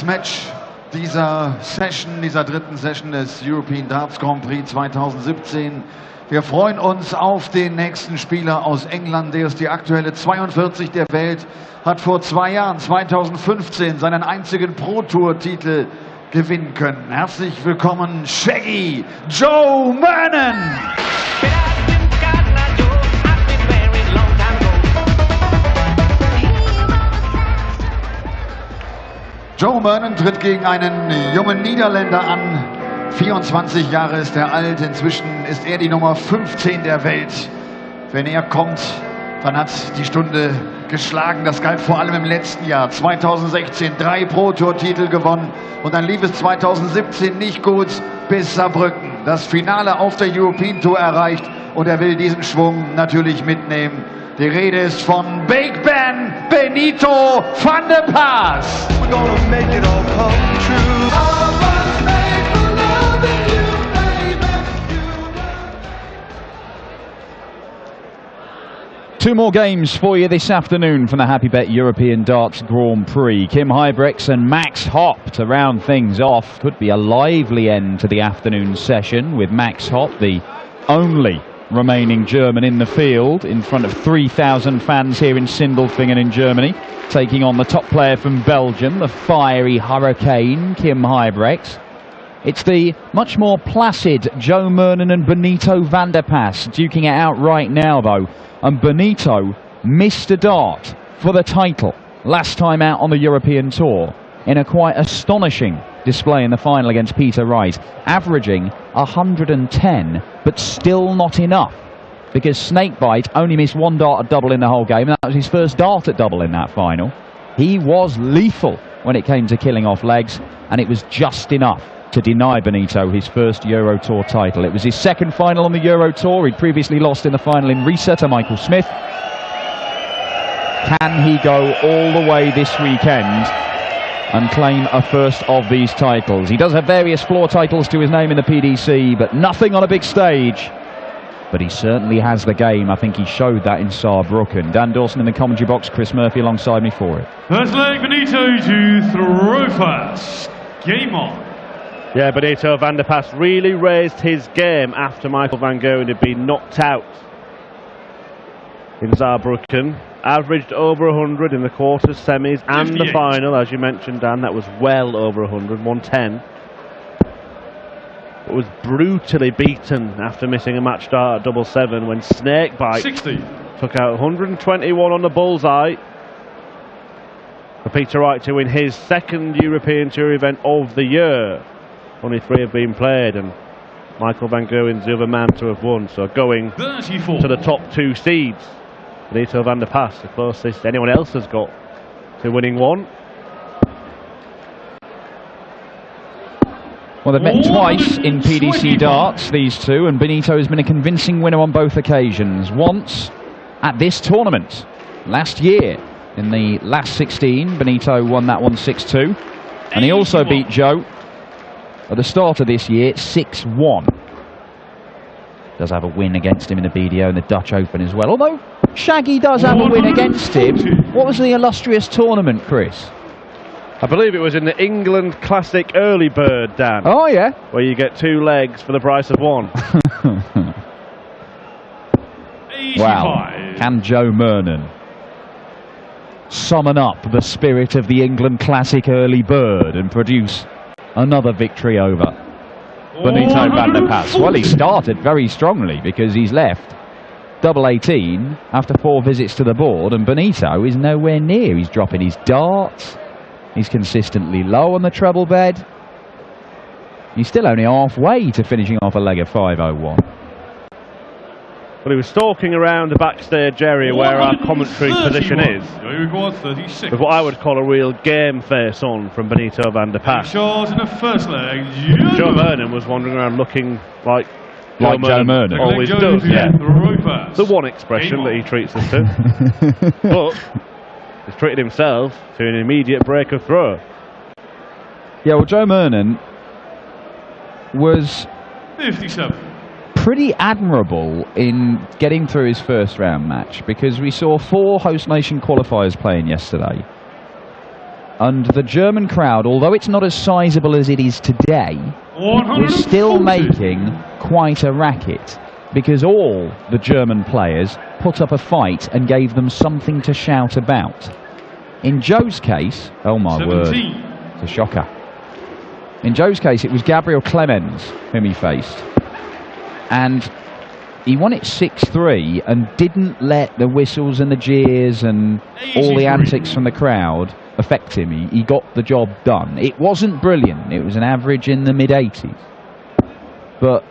Match dieser Session, dieser dritten Session des European Darts Grand Prix 2017. Wir freuen uns auf den nächsten Spieler aus England. Der ist die aktuelle 42 der Welt, hat vor 2 Jahren, 2015, seinen einzigen Pro-Tour-Titel gewinnen können. Herzlich willkommen, Shaggy Joe Murnan! Joe Murnan tritt gegen einen jungen Niederländer an. 24 Jahre ist er alt. Inzwischen ist er die Nummer 15 der Welt. Wenn er kommt, dann hat die Stunde geschlagen. Das galt vor allem im letzten Jahr. 2016 3 Pro-Tour-Titel gewonnen. Und dann lief es 2017 nicht gut bis Saarbrücken. Das Finale auf der European Tour erreicht. Und er will diesen Schwung natürlich mitnehmen. Die Rede ist von Big Ben Benito van der Paas. We're gonna make it all come true. I was made for loving you, baby. Two more games for you this afternoon from the Happy Bet European Darts Grand Prix. Kim Huybrechts and Max Hopp to round things off. Could be a lively end to the afternoon session with Max Hopp, the only remaining German in the field, in front of 3,000 fans here in Sindelfingen in Germany, taking on the top player from Belgium, the fiery hurricane, Kim Huybrechts. It's the much more placid Joe Murnan and Benito van der Paas duking it out right now, though. And Benito missed a dart for the title last time out on the European Tour in a quite astonishing display in the final against Peter Wright, averaging 110, but still not enough, because Snakebite only missed 1 dart at double in the whole game, and that was his first dart at double in that final. He was lethal when it came to killing off legs, and it was just enough to deny Benito his first Euro Tour title. It was his second final on the Euro Tour. He'd previously lost in the final in Riesa to Michael Smith. Can he go all the way this weekend and claim a first of these titles? He does have various floor titles to his name in the PDC, but nothing on a big stage. But he certainly has the game. I think he showed that in Saarbrücken. Dan Dawson in the commentary box, Chris Murphy alongside me for it. First leg, Benito to throw first. Game on. Yeah, Benito van der Paas really raised his game after Michael van Gerwen had been knocked out in Saarbrücken. Averaged over 100 in the quarters, semis and 58. The final, as you mentioned, Dan. That was well over 100, 110. It was brutally beaten after missing a match start at double 7 when Snakebite 60. Took out 121 on the bullseye for Peter Wright to win his second European Tour event of the year. Only 3 have been played, and Michael van Gerwen's the other man to have won. So going 34. To the top 2 seeds, Benito van der Paas, the closest anyone else has got to winning one. Well, they've met twice in PDC darts, these two, and Benito has been a convincing winner on both occasions. Once at this tournament last year in the last 16, Benito won that one 6-2, and he also beat Joe at the start of this year 6-1. Does have a win against him in the BDO and the Dutch Open as well, although Shaggy does have a win against him. What was the illustrious tournament, Chris? I believe it was in the England Classic Early Bird, Dan. Oh, yeah. Where you get 2 legs for the price of 1. Wow. Can Joe Murnan summon up the spirit of the England Classic Early Bird and produce another victory over Benito van der Paas? Well, he started very strongly because he's left double 18 after 4 visits to the board, and Benito is nowhere near. He's dropping his darts. He's consistently low on the treble bed. He's still only halfway to finishing off a leg of 501. Well, he was stalking around the backstage area where our commentary position is, with what I would call a real game face on from Benito van der Paas. Short in the first leg, Joe Murnan was wandering around looking like Joe Murnan always does, yeah. The one expression that he treats us to. But he's treated himself to an immediate break of throw. Yeah, well, Joe Murnan was 57. Pretty admirable in getting through his first round match, because we saw 4 host nation qualifiers playing yesterday. And the German crowd, although it's not as sizable as it is today, was still making quite a racket, because all the German players put up a fight and gave them something to shout about. In Joe's case, oh my word, it's a shocker. In Joe's case, it was Gabriel Clemens whom he faced. And he won it 6-3 and didn't let the whistles and the jeers and all the antics from the crowd affect him. He got the job done. It wasn't brilliant. It was an average in the mid-80s. But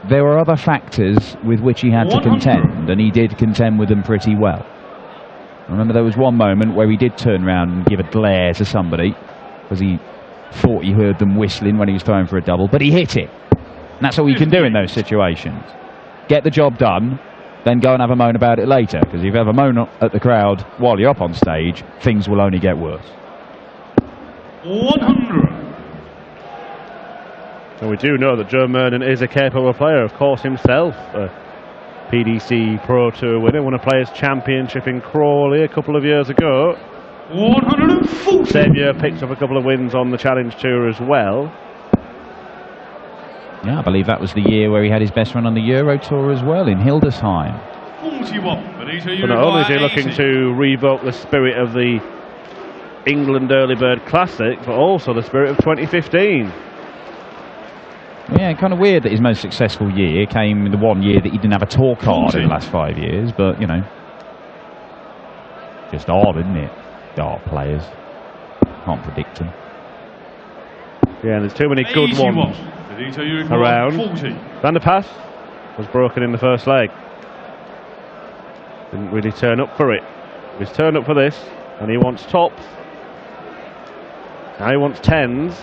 there were other factors with which he had to contend, and he did contend with them pretty well. I remember there was one moment where he did turn around and give a glare to somebody because he thought he heard them whistling when he was throwing for a double, but he hit it. And that's all you can do in those situations. Get the job done, then go and have a moan about it later, because if you have a moan at the crowd while you're up on stage, things will only get worse. 100. And we do know that Joe Murnan is a capable player, of course, himself. A PDC Pro Tour winner, won a Players' Championship in Crawley a couple of years ago. 140. Same year picked up a couple of wins on the Challenge Tour as well. Yeah, I believe that was the year where he had his best run on the Euro Tour as well, in Hildesheim. 41. But not only is he looking to revoke the spirit of the England Early Bird Classic, but also the spirit of 2015. Yeah, kind of weird that his most successful year came in the one year that he didn't have a tour card in the last 5 years, but, you know, just odd, isn't it? Dart players. Can't predict them. Yeah, there's too many good ones around. Van der Pas was broken in the first leg. Didn't really turn up for it. He's turned up for this, and he wants tops. Now he wants tens.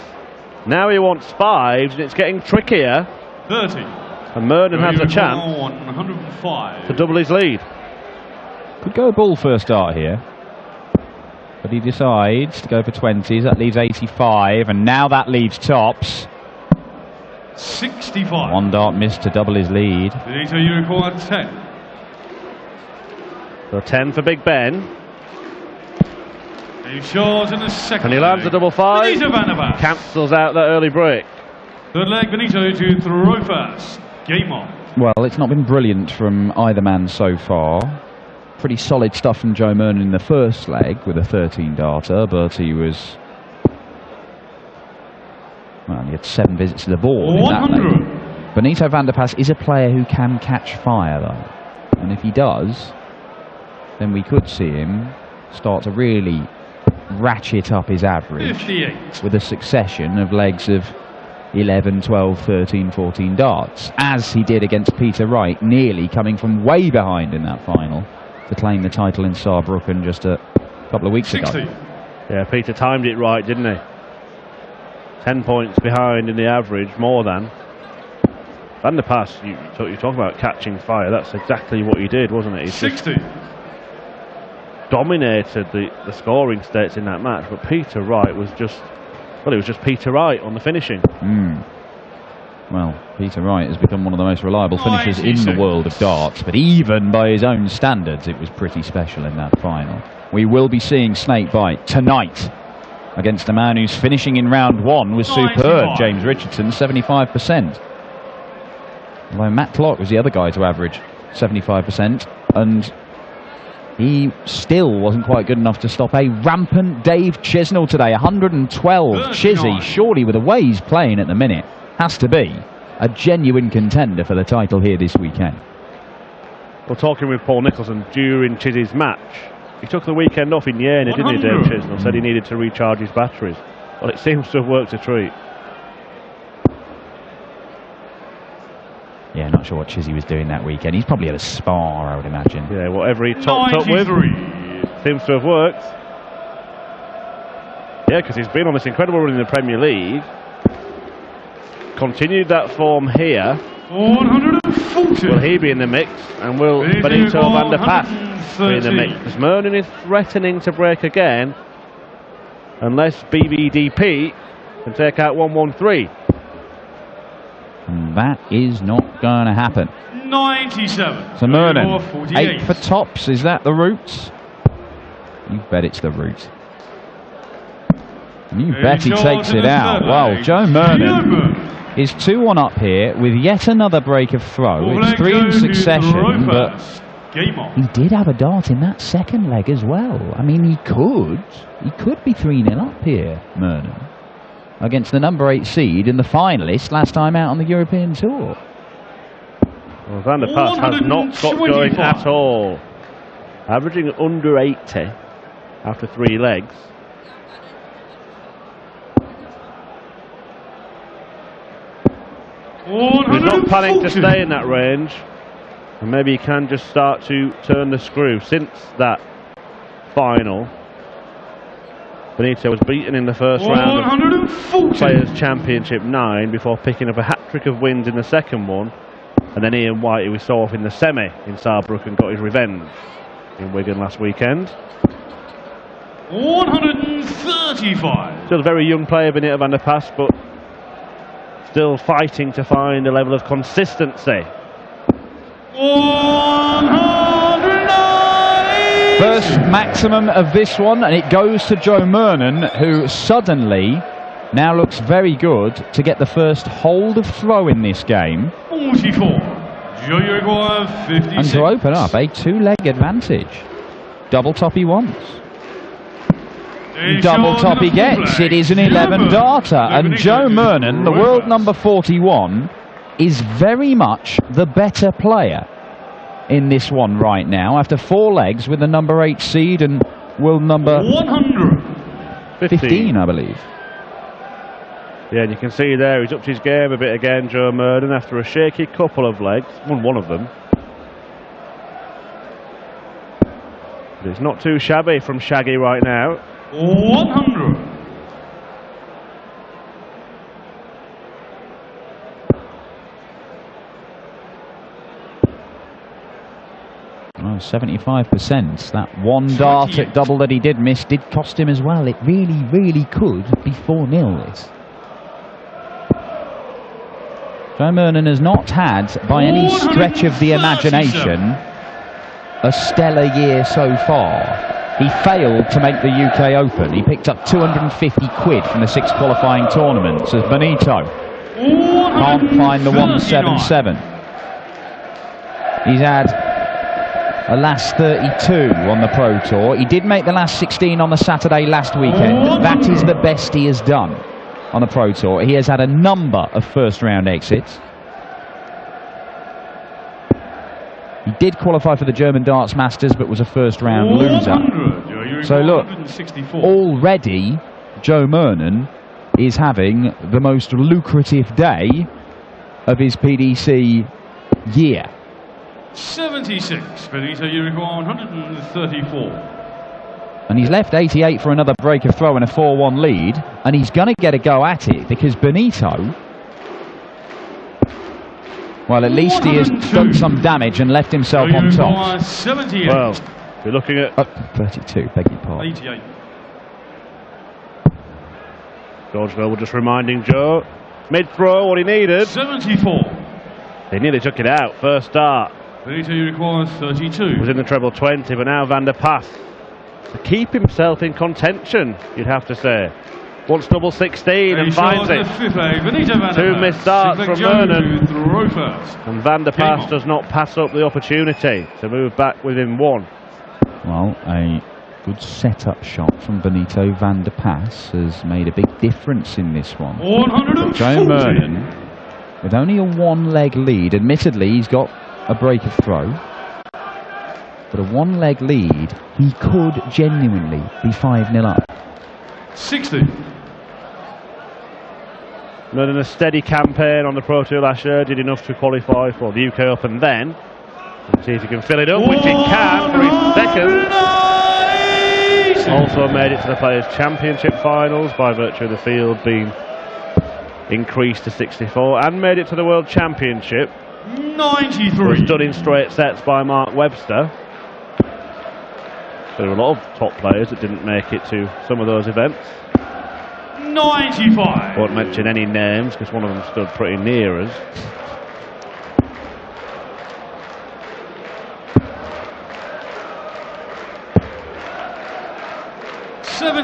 Now he wants fives, and it's getting trickier. 30. And Murnan has a chance 105. to double his lead. Could go ball first dart here. But he decides to go for 20s. That leaves 85, and now that leaves tops. 65. One dart missed to double his lead. Benito, you recall at 10. So 10 for Big Ben. He short in the second. And he lands a double five. Benito Van der Pas. Cancels out that early break. Third leg, Benito to throw first. Game on. Well, it's not been brilliant from either man so far. Pretty solid stuff from Joe Murnan in the first leg with a 13-darter, but he was... well, he had 7 visits to the board in that leg. Benito Van der Pas is a player who can catch fire, though. And if he does, then we could see him start to really ratchet up his average 58. with a succession of legs of 11, 12, 13, 14 darts, as he did against Peter Wright, nearly coming from way behind in that final to claim the title in Saarbrücken just a couple of weeks 60. ago. Yeah, Peter timed it right, didn't he? 10 points behind in the average, more than. Van der Pas, you talk about catching fire, that's exactly what he did, wasn't it? He 60. Dominated the scoring stakes in that match, but Peter Wright was just, well, it was just Peter Wright on the finishing. Well, Peter Wright has become one of the most reliable finishers in the world of darts, but even by his own standards, it was pretty special in that final. We will be seeing Snakebite tonight against a man whose finishing in round 1 was superb, James Richardson, 75%. Although Matt Clark was the other guy to average 75%, and he still wasn't quite good enough to stop a rampant Dave Chisnell today. 112. Chizzy, surely with the way he's playing at the minute, has to be a genuine contender for the title here this weekend. Well, talking with Paul Nicholson during Chizzy's match, he took the weekend off in Jena, didn't he, Dave Chisnell? Said he needed to recharge his batteries. Well, it seems to have worked a treat. Yeah, not sure what Chizzy was doing that weekend. He's probably at a spa, I would imagine. Yeah, whatever he topped up with seems to have worked. Yeah, because he's been on this incredible run in the Premier League. Continued that form here. 140. Will he be in the mix? And will Benito Van der Pas be in the mix? Because Murnan is threatening to break again, unless BBDP can take out 113. And that is not going to happen. 97. So Murnan, 8 for tops. Is that the route? You bet it's the route. And you bet he takes it out. Well, Joe Murnan is 2-1 up here with yet another break of throw. It's 3 in succession, but he did have a dart in that second leg as well. I mean, he could be 3-0 up here, Murnan, against the number 8 seed and the finalist last time out on the European Tour. Well, Van der Pas has not got going at all. Averaging under 80 after 3 legs. He's not planning to stay in that range. And maybe he can just start to turn the screw. Since that final, Benito was beaten in the first round of Players' Championship 9 before picking up a hat-trick of wins in the second one. And then Ian White, who we saw off in the semi in Saarbrücken, got his revenge in Wigan last weekend. 135. Still a very young player, Benito van der Pas, but still fighting to find a level of consistency. 190. First maximum of this one, and it goes to Joe Murnan, who suddenly now looks very good to get the first hold of throw in this game. 44. Uruguay 56. And to open up a 2-leg advantage. Double top he wants. Double top he gets. It is an 11-darter. And Joe Murnan, the world number 41, is very much the better player in this one right now. After 4 legs with the number 8 seed and world number 15, I believe. Yeah, and you can see there he's upped his game a bit again, Joe Murnan, after a shaky couple of legs. Won one of them. But it's not too shabby from Shaggy right now. 100. Oh, 75%. That one dart at double that he did miss did cost him as well. It really, really could be 4-0 this. Joe Murnan has not had, by any stretch of the imagination, a stellar year so far. He failed to make the UK Open. He picked up 250 quid from the 6 qualifying tournaments as Benito can't find the 177. He's had a last 32 on the Pro Tour. He did make the last 16 on the Saturday last weekend. That is the best he has done on the Pro Tour. He has had a number of first-round exits. He did qualify for the German Darts Masters, but was a first-round loser. So look, already Joe Murnan is having the most lucrative day of his PDC year. 76, Benito Uruguay 134. And he's left 88 for another break of throw and a 4-1 lead, and he's going to get a go at it because Benito, well, at least he has done some damage and left himself on top. 78. Well, we're looking at 32, beg your pardon. 88. George Noble just reminding Joe, mid-throw, what he needed. 74. He nearly took it out, first start. Benito Uruguay 32. Was in the treble 20, but now Van der Pas to keep himself in contention, you'd have to say. Wants double 16 and finds it. 2 missed darts from Murnan. And Van der Pas does not pass up the opportunity to move back within 1. Well, a good set-up shot from Benito van der Pas has made a big difference in this one. Joe Murnan, with only a 1-leg lead, admittedly he's got a break of throw, but a 1-leg lead, he could genuinely be 5-0 up. 60. Murnan a steady campaign on the Pro Tour last year, did enough to qualify for the UK Open then. Let's see if he can fill it up, which he can for his second. Also made it to the Players' Championship finals by virtue of the field being increased to 64, and made it to the World Championship. 93. Was done in straight sets by Mark Webster. There were a lot of top players that didn't make it to some of those events. 95. Won't mention any names because one of them stood pretty near us.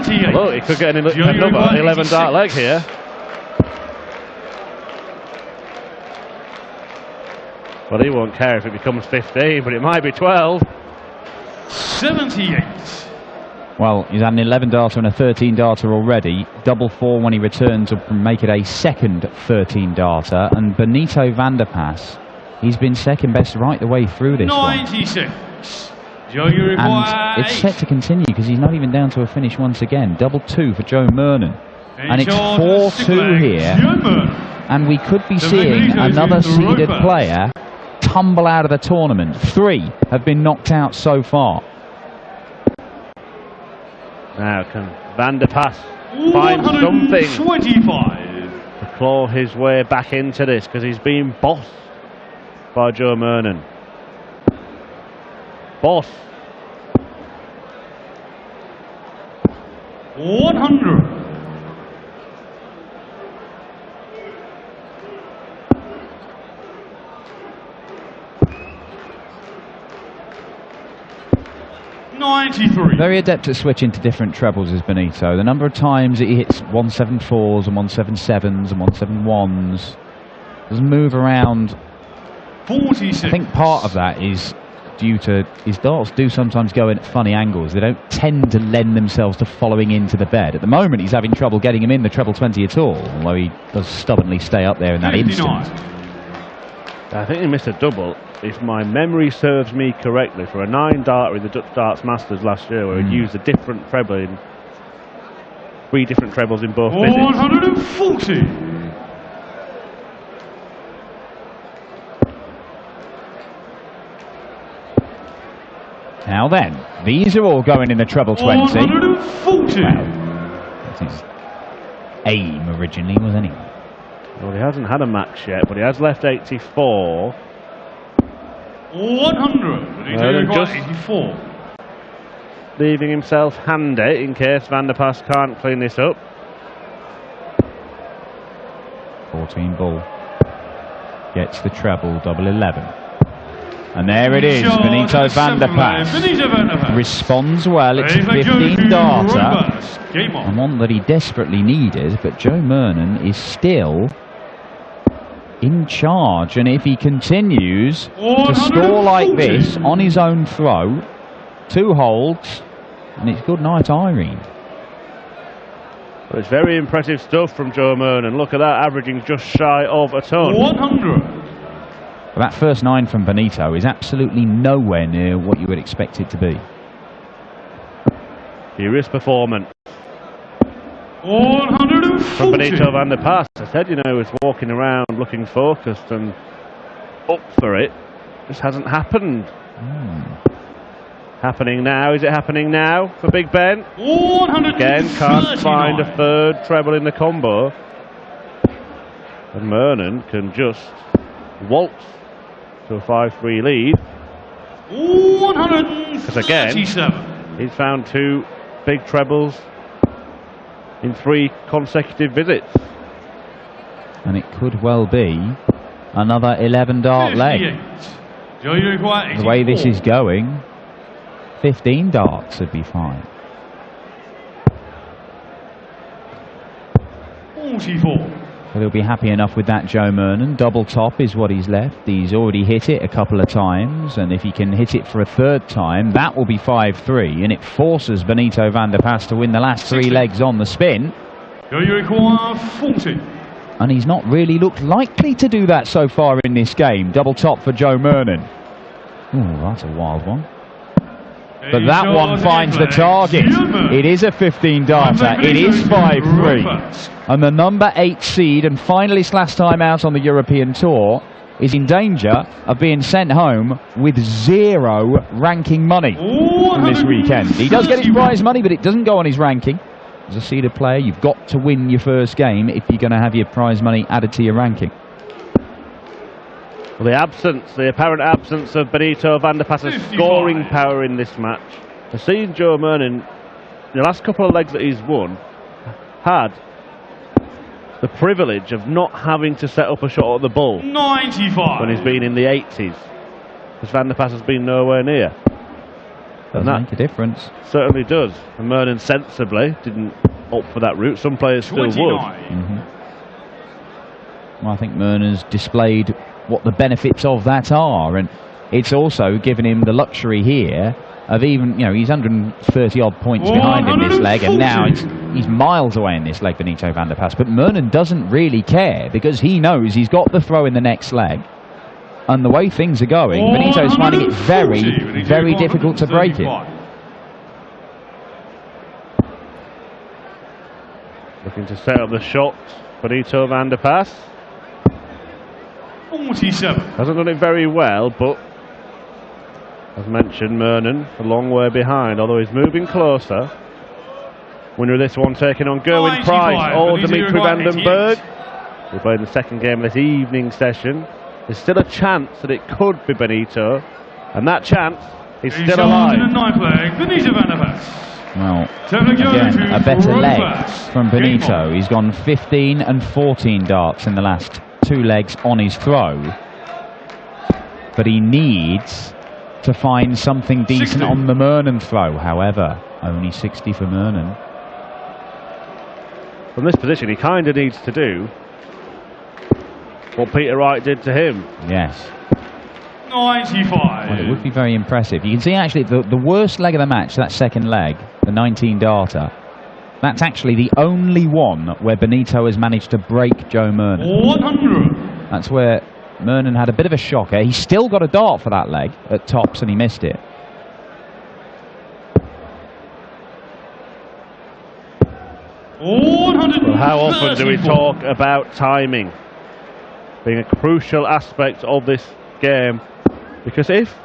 78. Look, he could get another 11 dart leg here. Well, he won't care if it becomes 15, but it might be 12. 78. Well, he's had an 11 darter and a 13 darter already. Double 4 when he returns will make it a second 13 darter. And Benito van der Pas, he's been second best right the way through this 96. And it's set to continue because he's not even down to a finish once again. Double 2 for Joe Murnan. And it's 4-2 here. And we could be seeing another seeded player tumble out of the tournament. 3 have been knocked out so far. Now can Van der Pas find something to claw his way back into this, because he's been bossed by Joe Murnan. Boss. 100. Very adept at switching to different trebles is Benito. The number of times that he hits 174s and 177s and 171s, does move around. 46. I think part of that is due to his darts do sometimes go in at funny angles. They don't tend to lend themselves to following into the bed. At the moment he's having trouble getting him in the treble 20 at all, although he does stubbornly stay up there in that 59. instant. I think he missed a double, if my memory serves me correctly, for a 9 darter in the Dutch Darts Masters last year, where he'd used a different treble in 3 different trebles in both visits. 140. Now then, these are all going in the treble 20. 140. Well, that's his aim originally, wasn't he? Well, he hasn't had a match yet, but he has left 84. 100. Just 84. leaving himself handy in case Van der Pas can't clean this up. 14 ball. Gets the treble, double 11. And there it is, Benito van der Pas. Responds well, it's a 15 darter. And one that he desperately needed, but Joe Murnan is still in charge. And if he continues to score like this on his own throw, 2 holds, and it's good night, Irene. Well, it's very impressive stuff from Joe Murnan. Look at that, averaging just shy of a ton. 100. But that first 9 from Benito is absolutely nowhere near what you would expect it to be. Furious performance 140. from Benito van der Pas. I said, you know, he was walking around looking focused and up for it. Just hasn't happened. Happening now. Is it happening now for Big Ben? 139. Again, can't find a third treble in the combo. And Murnan can just waltz to a 5-3 lead. 137. Because again, he's found 2 big trebles in 3 consecutive visits. And it could well be another 11 dart leg. The way this is going, 15 darts would be fine. 44. But he'll be happy enough with that, Joe Murnan. Double top is what he's left. He's already hit it a couple of times, and if he can hit it for a 3rd time, that will be 5-3, and it forces Benito van der Pas to win the last 3 legs on the spin. You require 40. And he's not really looked likely to do that so far in this game. Double top for Joe Murnan. Oh, that's a wild one. But that one finds the target. It is a 15 darter. It is 5-3. And the number 8 seed and finalist last time out on the European Tour is in danger of being sent home with 0 ranking money from this weekend. He does get his prize money, but it doesn't go on his ranking. As a seeded player, you've got to win your first game if you're going to have your prize money added to your ranking. Well, the apparent absence of Benito van der Pas's scoring power in this match. I've seen Joe Murnan, the last couple of legs that he's won, had the privilege of not having to set up a shot at the bull 95. when he's been in the 80s. Because Van der Pas has been nowhere near. Does make a difference. Certainly does. And Murnan sensibly didn't opt for that route. Some players still would. Well, I think Murnan's displayed what the benefits of that are, and it's also given him the luxury here of even, you know, he's 130 odd points behind in this leg, and now he's miles away in this leg, Benito van der Pas. But Murnan doesn't really care because he knows he's got the throw in the next leg, and the way things are going, Benito's finding it very, very difficult to break it. Looking to set up the shot, Benito van der Pas. 47. Hasn't done it very well, but as mentioned, Murnan a long way behind, although he's moving closer. Winner of this one taking on Gerwin Price or Dimitri Vandenberg. We're playing the second game of this evening session. There's still a chance that it could be Benito, and that chance is still alive. In the ninth leg, Benito van der Pas. Well, again, a better leg from Benito. He's gone 15 and 14 darts in the last 2 legs on his throw, but he needs to find something decent 60 on the Murnan throw. However, only 60 for Murnan. From this position, he kind of needs to do what Peter Wright did to him. Yes. 95. Well, it would be very impressive. You can see actually the worst leg of the match, that second leg, the 19 darter, that's actually the only one where Benito has managed to break Joe Murnan. 100. That's where Murnan had a bit of a shocker. He still got a dart for that leg at tops and he missed it. Well, how often do we talk about timing being a crucial aspect of this game? Because if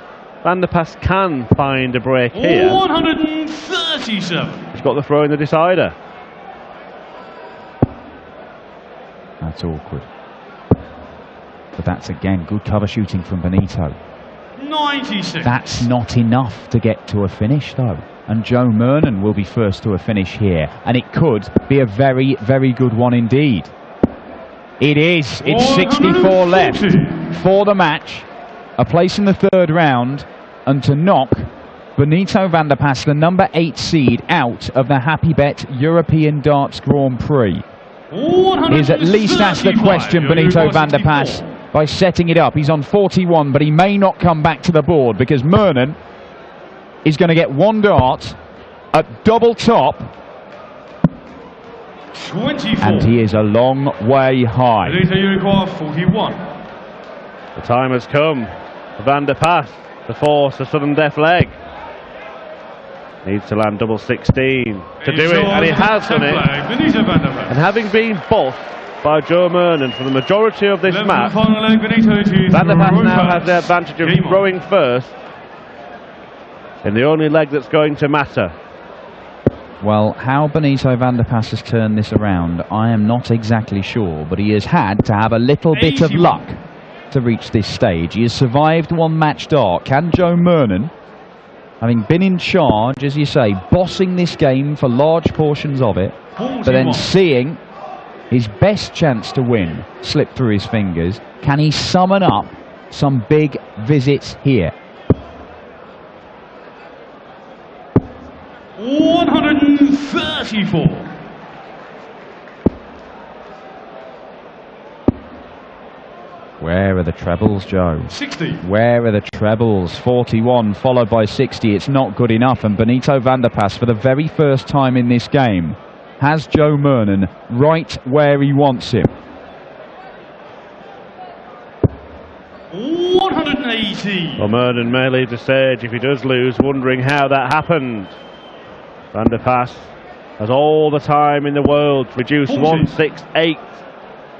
Van der Pas can find a break here, 137. He's got the throw in the decider. That's awkward. But that's again good cover shooting from Benito. 96. That's not enough to get to a finish though. And Joe Murnan will be first to a finish here. And it could be a very, very good one indeed. It is. It's 64 left for the match. A place in the third round, and to knock Benito van der Pas, the number 8 seed, out of the Happy Bet European Darts Grand Prix. Is at least asked the question, Benito van der Pas, by setting it up. He's on 41, but he may not come back to the board because Murnan is going to get 1 dart at double top. 24. And he is a long way high. Benito, you require 41. The time has come. Van der Pas to force a sudden death leg. Needs to land double 16 to do it, and he has done it. And having been bossed by Joe Murnan for the majority of this match, Van der Pas now has the advantage of throwing first in the only leg that's going to matter. Well, how Benito van der Pas has turned this around, I am not exactly sure, but he has had to have a little bit of luck to reach this stage. He has survived 1 match dart. Can Joe Murnan, having been in charge, as you say, bossing this game for large portions of it, 41, but then seeing his best chance to win slip through his fingers, can he summon up some big visits here? 134. Where are the trebles, Joe? 60. Where are the trebles? 41 followed by 60. It's not good enough, and Benito van der Pas, for the very first time in this game, has Joe Murnan right where he wants him. 180. Well, Murnan may leave the stage if he does lose, wondering how that happened. Van der Pas has all the time in the world to reduce 168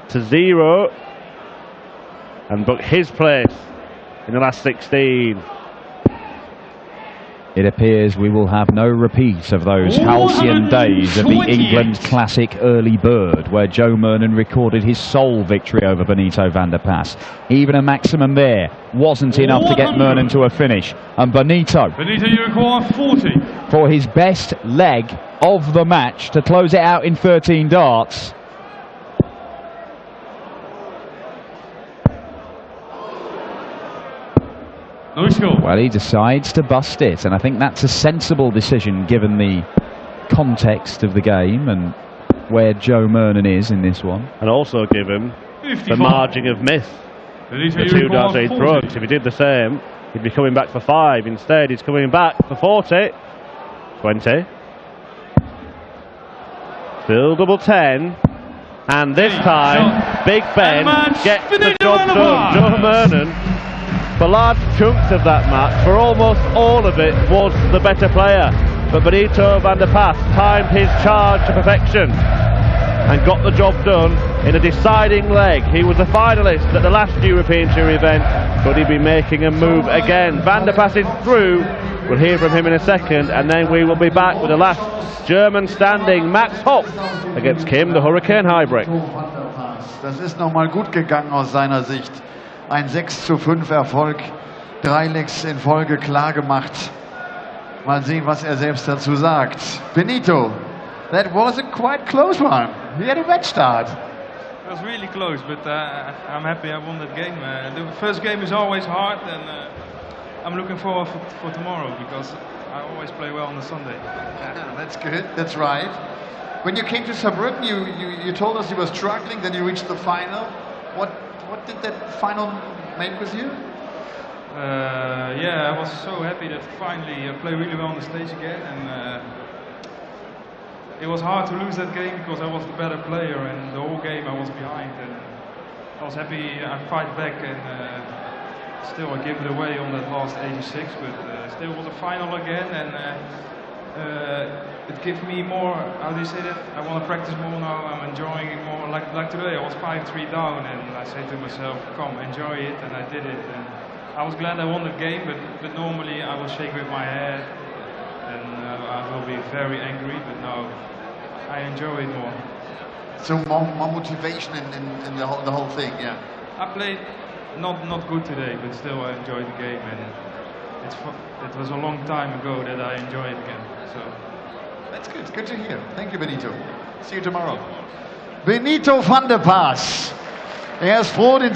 to 0 and book his place in the last 16. It appears we will have no repeat of those halcyon days of the England Classic Early Bird, where Joe Murnan recorded his sole victory over Benito van der Pas. Even a maximum there wasn't enough to get Murnan to a finish. And Benito, you require 40. For his best leg of the match to close it out in 13 darts. No score. Well, he decides to bust it, and I think that's a sensible decision given the context of the game and where Joe Murnan is in this one. And also give him the margin of miss. The 2 darts he'd thrown. If he did the same, he'd be coming back for 5. Instead, he's coming back for 40. 20. Still double 10. And this time, Big Ben gets the job done. Joe Murnan, for large chunks of that match, for almost all of it, was the better player. But Benito van der Pas timed his charge to perfection and got the job done in a deciding leg. He was a finalist at the last European Tour event, but he'd be making a move again. Van der Pas is through. We'll hear from him in a second, and then we will be back with the last German standing, Max Hopp, against Kim, the Hurricane Highbrick. Das ist nochmal gut gegangen aus seiner Sicht. Ein 6:5 Erfolg, 3 Legs in Folge klar gemacht. Mal sehen, was selbst dazu sagt. Benito, that was a quite close one. He had a bad start. It was really close, but I'm happy I won that game. The first game is always hard, and I'm looking forward for tomorrow because I always play well on the Sunday. Yeah, that's good, that's right. When you came to Saarbrücken, you told us you were struggling, then you reached the final. What did that final make with you? Yeah, I was so happy that finally I played really well on the stage again, and it was hard to lose that game because I was the better player, and the whole game I was behind, and I was happy I fight back, and still I gave it away on that last 86, but still was a final again, and it gave me more, how do you say that? I want to practice more now, I'm enjoying it more. Like today I was 5-3 down, and I said to myself, come, enjoy it, and I did it. And I was glad I won the game, but normally I will shake with my head, and I will be very angry, but now I enjoy it more. So more motivation in the whole thing, yeah. I played not good today, but still I enjoyed the game, and it was a long time ago that I enjoyed it again. So that's good. It's good to hear. Thank you, Benito. See you tomorrow. Benito van der Pas. Er ist froh, den